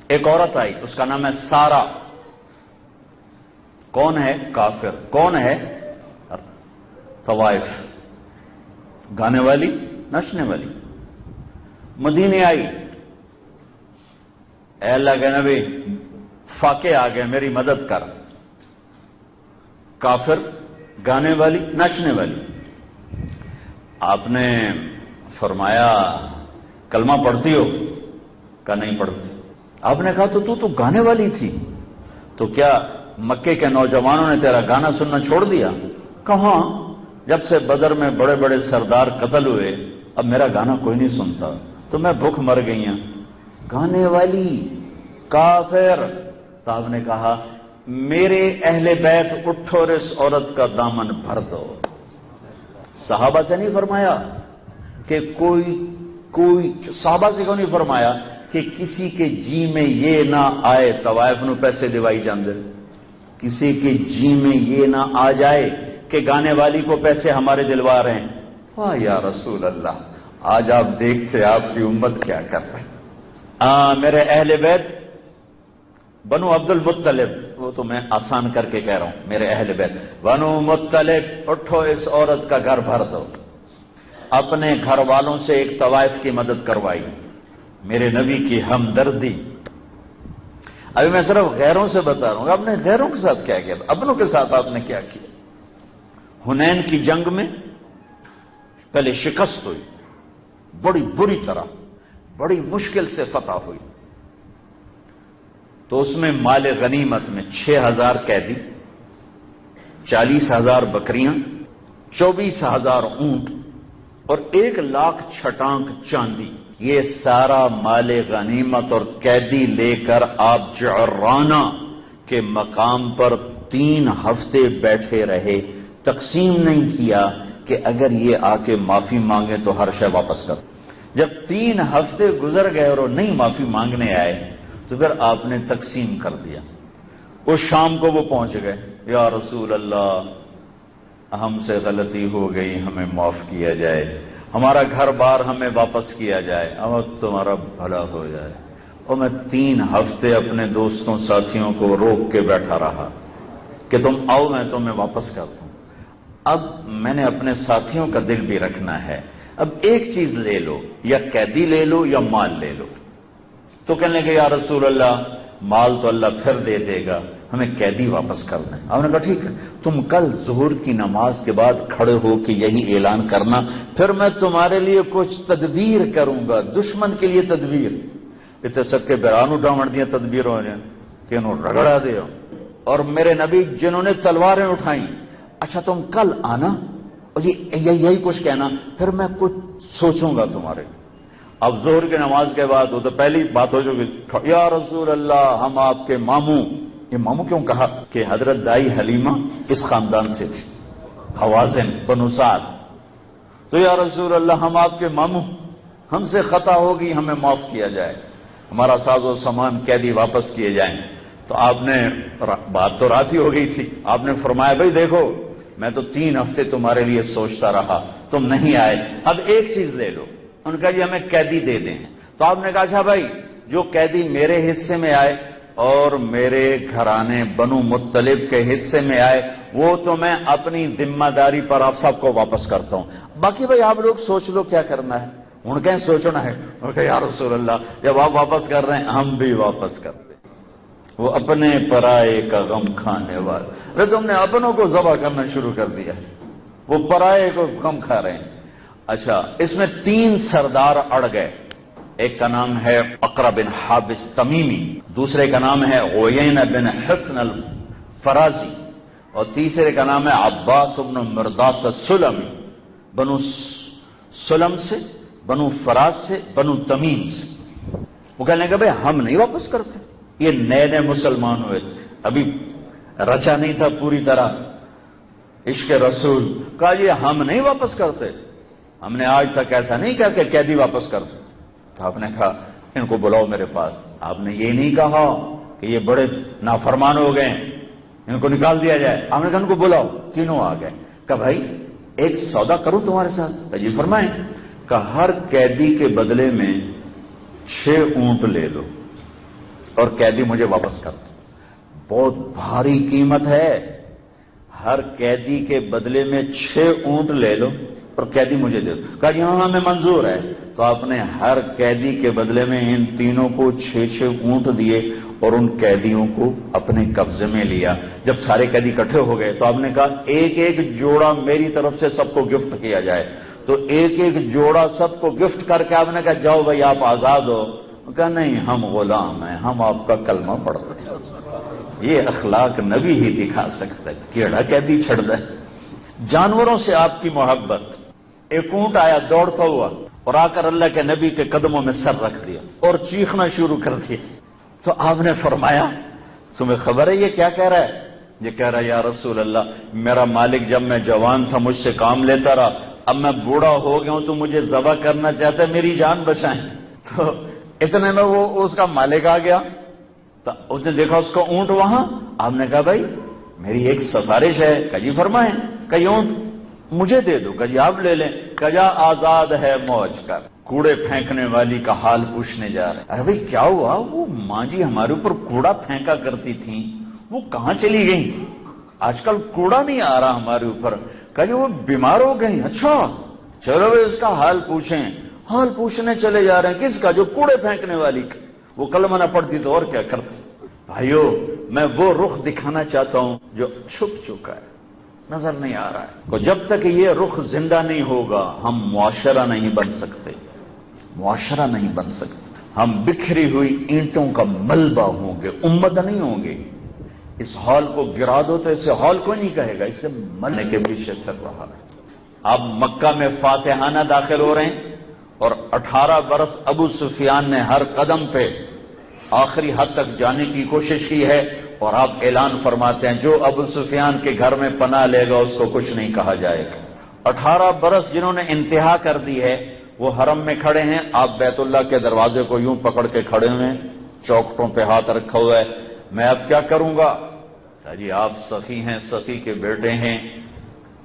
ایک عورت آئی، اس کا نام ہے سارا. کون ہے؟ کافر. کون ہے؟ طوائف، گانے والی، نچنے والی. مدینے آئی، اے اللہ کے نبی فاقے آ گئے، میری مدد کر. کافر، گانے والی، نچنے والی. آپ نے فرمایا کلمہ پڑھتی ہو؟ کہا نہیں پڑھتی. آپ نے کہا تو گانے والی تھی، تو کیا مکے کے نوجوانوں نے تیرا گانا سننا چھوڑ دیا؟ کہاں، جب سے بدر میں بڑے بڑے سردار قتل ہوئے اب میرا گانا کوئی نہیں سنتا، تو میں بھوک مر گئی ہوں. گانے والی، کافر. تو آپ نے کہا میرے اہل بیت اٹھو اور اس عورت کا دامن بھر دو. صحابہ سے نہیں فرمایا کہ کوئی صحابہ سے کیوں نہیں فرمایا کہ کسی کے جی میں یہ نہ آئے طوائف نو پیسے دیوائی جاندے، کسی کے جی میں یہ نہ آ جائے کہ گانے والی کو پیسے ہمارے دلوا رہے ہیں. واہ یا رسول اللہ، آج آپ دیکھتے آپ کی امت کیا کر رہے ہیں. میرے اہل بیت بنو عبد المطلب، وہ تو میں آسان کر کے کہہ رہا ہوں، میرے اہل بیت بنو مطلب اٹھو اس عورت کا گھر بھر دو. اپنے گھر والوں سے ایک طوائف کی مدد کروائی. میرے نبی کی ہمدردی. ابھی میں صرف غیروں سے بتا رہا ہوں، آپ نے غیروں کے ساتھ کیا کیا، اپنوں کے ساتھ آپ نے کیا کیا. حنین کی جنگ میں پہلے شکست ہوئی، بڑی بری طرح، بڑی مشکل سے فتح ہوئی. تو اس میں مال غنیمت میں 6,000 قیدی، 40,000 بکریاں، 24,000 اونٹ اور 1,00,000 چھٹانک چاندی، یہ سارا مال غنیمت اور قیدی لے کر آپ جعرانہ کے مقام پر 3 ہفتے بیٹھے رہے. تقسیم نہیں کیا کہ اگر یہ آ کے معافی مانگے تو ہر شے واپس کر. جب 3 ہفتے گزر گئے اور وہ نہیں معافی مانگنے آئے تو پھر آپ نے تقسیم کر دیا. اس شام کو وہ پہنچ گئے، یا رسول اللہ ہم سے غلطی ہو گئی، ہمیں معاف کیا جائے، ہمارا گھر بار ہمیں واپس کیا جائے، اب تمہارا بھلا ہو جائے. اور میں 3 ہفتے اپنے دوستوں ساتھیوں کو روک کے بیٹھا رہا کہ تم آؤ میں تمہیں واپس کر دوں. اب میں نے اپنے ساتھیوں کا دل بھی رکھنا ہے، اب ایک چیز لے لو، یا قیدی لے لو یا مال لے لو. تو کہنے لگے یا رسول اللہ مال تو اللہ پھر دے دے گا، ہمیں قیدی واپس کر دیں. آپ نے کہا ٹھیک ہے، تم کل ظہر کی نماز کے بعد کھڑے ہو کے یہی اعلان کرنا، پھر میں تمہارے لیے کچھ تدبیر کروں گا، دشمن کے لیے تدبیر. اتنے سب کے بیرانو ڈامڑ دیا تدبیروں نے کہ انہوں رگڑا دیا. اور میرے نبی جنہوں نے تلواریں اٹھائیں، اچھا تم کل آنا اور یہی کچھ کہنا، پھر میں کچھ سوچوں گا تمہارے. اب ظہر کی نماز کے بعد وہ تو پہلی بات ہو چکی، یا رسول اللہ ہم آپ کے ماموں. یہ ماموں کیوں کہا؟ کہ حضرت دائی حلیمہ اس خاندان سے تھی، حوازن بنو سعد. تو یا رسول اللہ ہم آپ کے ماموں، ہم سے خطا ہوگی، ہمیں معاف کیا جائے، ہمارا ساز و سامان قیدی واپس کیے جائیں. تو آپ نے بات تو رات ہی ہو گئی تھی، آپ نے فرمایا بھائی دیکھو میں تو 3 ہفتے تمہارے لیے سوچتا رہا، تم نہیں آئے، اب ایک چیز لے لو. ان کا یہ ہمیں قیدی دے دیں. تو آپ نے کہا اچھا بھائی جو قیدی میرے حصے میں آئے اور میرے گھرانے بنو مطلب کے حصے میں آئے وہ تو میں اپنی ذمہ داری پر آپ سب کو واپس کرتا ہوں، باقی بھائی آپ لوگ سوچ لو کیا کرنا ہے. ان کہیں سوچنا ہے، ان کہ یا رسول اللہ جب آپ واپس کر رہے ہیں ہم بھی واپس کرتے. وہ اپنے پرائے کا غم کھانے والے، تم نے اپنوں کو ذبح کرنا شروع کر دیا، وہ پرائے کو غم کھا رہے ہیں. اچھا اس میں 3 سردار اڑ گئے. ایک کا نام ہے اقرا بن حابس تمیمی، دوسرے کا نام ہے عیینہ بن حصن الفرازی، اور تیسرے کا نام ہے عباس بن مرداس السلمی. بنو سلم سے، بنو فراز سے، بنو تمیم سے. وہ کہنے لگا بھائی ہم نہیں واپس کرتے. یہ نئے مسلمان ہوئے تھے، ابھی رچا نہیں تھا پوری طرح عشق رسول. کہا یہ ہم نہیں واپس کرتے، ہم نے آج تک ایسا نہیں کہا کہ قیدی واپس کر دو. تو آپ نے کہا ان کو بلاؤ میرے پاس. آپ نے یہ نہیں کہا کہ یہ بڑے نافرمان ہو گئے ان کو نکال دیا جائے. آپ نے کہا ان کو بلاؤ. تینوں آ گئے. کہا بھائی ایک سودا کروں تمہارے ساتھ. تجیب فرمائیں. کہا ہر قیدی کے بدلے میں 6 اونٹ لے لو اور قیدی مجھے واپس کر دو. بہت بھاری قیمت ہے. ہر قیدی کے بدلے میں 6 اونٹ لے لو اور قیدی مجھے دے دو. کہا جی ہاں ہمیں منظور ہے. تو آپ نے ہر قیدی کے بدلے میں ان تینوں کو 6 اونٹ دیے اور ان قیدیوں کو اپنے قبضے میں لیا. جب سارے قیدی اکٹھے ہو گئے تو آپ نے کہا ایک ایک جوڑا میری طرف سے سب کو گفٹ کیا جائے. تو ایک ایک جوڑا سب کو گفٹ کر کے آپ نے کہا جاؤ بھائی آپ آزاد ہو. کہا نہیں ہم غلام ہیں, ہم آپ کا کلمہ پڑھتے ہیں. یہ اخلاق نبی ہی دکھا سکتا ہے. کیڑا قیدی چھڑ دے. جانوروں سے آپ کی محبت. ایک اونٹ آیا دوڑتا ہوا اور آ کر اللہ کے نبی کے قدموں میں سر رکھ دیا اور چیخنا شروع کر دیا. تو آپ نے فرمایا تمہیں خبر ہے یہ کیا کہہ رہا ہے؟ یہ کہہ رہا ہے یا رسول اللہ میرا مالک جب میں جوان تھا مجھ سے کام لیتا رہا, اب میں بوڑھا ہو گیا ہوں تو مجھے ذبح کرنا چاہتا ہے, میری جان بچائیں. تو اتنے میں وہ اس کا مالک آ گیا. تو اس نے دیکھا اس کا اونٹ وہاں. آپ نے کہا بھائی میری ایک سفارش ہے. کہا جی فرمائیں. کہا یہ اونٹ مجھے دے دو. کہا جی آپ لے لیں. کہا جا آزاد ہے موج کر. کوڑے پھینکنے والی کا حال پوچھنے جا رہے. ارے بھائی کیا ہوا؟ وہ ماں جی ہمارے اوپر کوڑا پھینکا کرتی تھیں, وہ کہاں چلی گئی؟ آج کل کوڑا نہیں آ رہا ہمارے اوپر. کہا جی وہ بیمار ہو گئی. اچھا چلو بھائی اس کا حال پوچھیں. حال پوچھنے چلے جا رہے ہیں. کس کا؟ جو کوڑے پھینکنے والی کا. وہ کلمہ نہ پڑتی تو اور کیا کرتی. بھائیو میں وہ رخ دکھانا چاہتا ہوں جو چھپ چکا ہے, نظر نہیں آ رہا ہے. تو جب تک یہ رخ زندہ نہیں ہوگا ہم معاشرہ نہیں بن سکتے. معاشرہ نہیں بن سکتے. ہم بکھری ہوئی اینٹوں کا ملبہ ہوں گے, امت نہیں ہوں گے. اس ہال کو گرا دو تو اسے ہال کوئی نہیں کہے گا, اسے ملنے کے پیچھے چل رہا ہے. آپ مکہ میں فاتحانہ داخل ہو رہے ہیں اور 18 برس ابو سفیان نے ہر قدم پہ آخری حد تک جانے کی کوشش کی ہے, اور آپ اعلان فرماتے ہیں جو ابو سفیان کے گھر میں پناہ لے گا اس کو کچھ نہیں کہا جائے گا. 18 برس جنہوں نے انتہا کر دی ہے وہ حرم میں کھڑے ہیں. آپ بیت اللہ کے دروازے کو یوں پکڑ کے کھڑے ہوئے ہیں, چوکھٹوں پہ ہاتھ رکھا ہوا ہے. میں اب کیا کروں گا؟ جی آپ سخی ہیں, سخی کے بیٹے ہیں,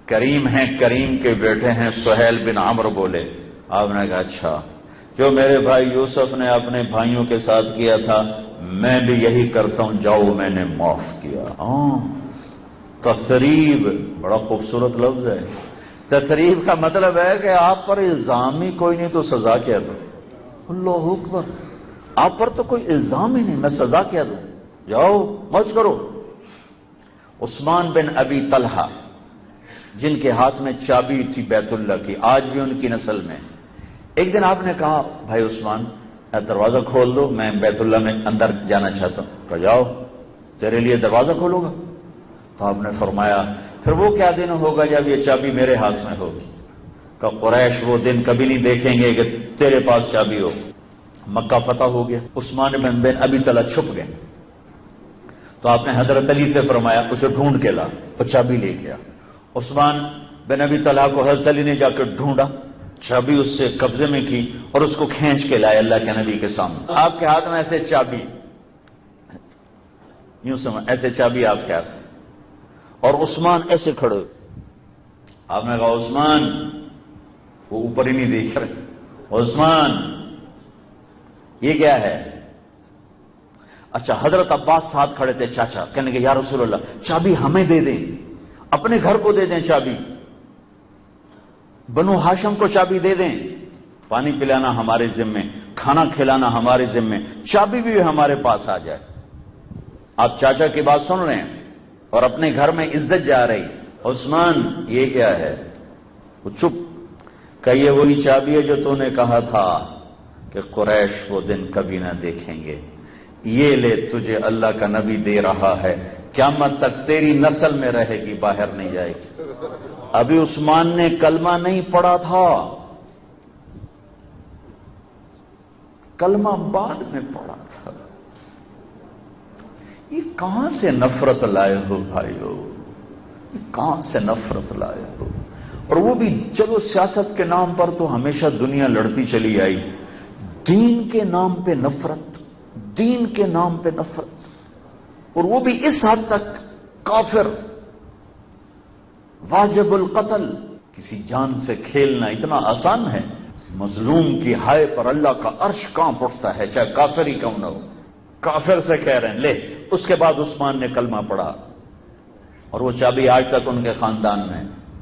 کریم ہیں, کریم کے بیٹے ہیں. سہیل بن عمرو بولے. آپ نے کہا اچھا جو میرے بھائی یوسف نے اپنے بھائیوں کے ساتھ کیا تھا میں بھی یہی کرتا ہوں, جاؤ میں نے معاف کیا. تثریب بڑا خوبصورت لفظ ہے. تثریب کا مطلب ہے کہ آپ پر الزام ہی کوئی نہیں تو سزا کیا دو. اللہ اکبر, آپ پر تو کوئی الزام ہی نہیں, میں سزا کیا دوں, جاؤ موج کرو. عثمان بن ابی طلحہ جن کے ہاتھ میں چابی تھی بیت اللہ کی, آج بھی ان کی نسل میں. ایک دن آپ نے کہا بھائی عثمان دروازہ کھول دو, میں بیت اللہ میں اندر جانا چاہتا ہوں. کہا جاؤ, تیرے لیے دروازہ کھولو گا. تو آپ نے فرمایا پھر وہ کیا دن ہوگا جب یہ چابی میرے ہاتھ میں ہوگی؟ کہ قریش وہ دن کبھی نہیں دیکھیں گے کہ تیرے پاس چابی ہو. مکہ فتح ہو گیا, عثمان بن ابی طلحہ چھپ گئے. تو آپ نے حضرت علی سے فرمایا اسے ڈھونڈ کے لا, اور چابی لے گیا. عثمان بن ابی طلحہ کو حضرت علی نے جا کر ڈھونڈا, چابی اس سے قبضے میں کی اور اس کو کھینچ کے لائے اللہ کے نبی کے سامنے. آپ کے ہاتھ میں ایسے چابی, یوں سمجھ ایسے چابی آپ کے ہاتھ, اور عثمان ایسے کھڑے. آپ نے کہا عثمان, وہ اوپر ہی نہیں دیکھ رہے. عثمان یہ کیا ہے؟ اچھا حضرت عباس ساتھ کھڑے تھے چاچا, کہنے کہ یا رسول اللہ چابی ہمیں دے دیں, اپنے گھر کو دے دیں چابی, بنو ہاشم کو چابی دے دیں. پانی پلانا ہمارے ذمے, کھانا کھلانا ہمارے ذمے, چابی بھی ہمارے پاس آ جائے. آپ چاچا کی بات سن رہے ہیں اور اپنے گھر میں عزت جا رہی. عثمان یہ کیا ہے؟ وہ چپ. کہ یہ وہی چابی ہے جو تو نے کہا تھا کہ قریش وہ دن کبھی نہ دیکھیں گے. یہ لے تجھے اللہ کا نبی دے رہا ہے, قیامت تک تیری نسل میں رہے گی, باہر نہیں جائے گی. ابھی عثمان نے کلمہ نہیں پڑھا تھا, کلمہ بعد میں پڑھا تھا. یہ کہاں سے نفرت لائے ہو بھائیو, کہاں سے نفرت لائے ہو؟ اور وہ بھی چلو سیاست کے نام پر تو ہمیشہ دنیا لڑتی چلی آئی, دین کے نام پہ نفرت, دین کے نام پہ نفرت, اور وہ بھی اس حد تک کافر. واجب القتل, کسی جان سے کھیلنا اتنا آسان ہے. مظلوم کی ہائے پر اللہ کا عرش کانپ اٹھتا ہے, چاہے کافر ہی کیوں نہ ہو. کافر سے کہہ رہے ہیں لے. اس کے بعد عثمان نے کلمہ پڑھا اور وہ چابی آج تک ان کے خاندان میں.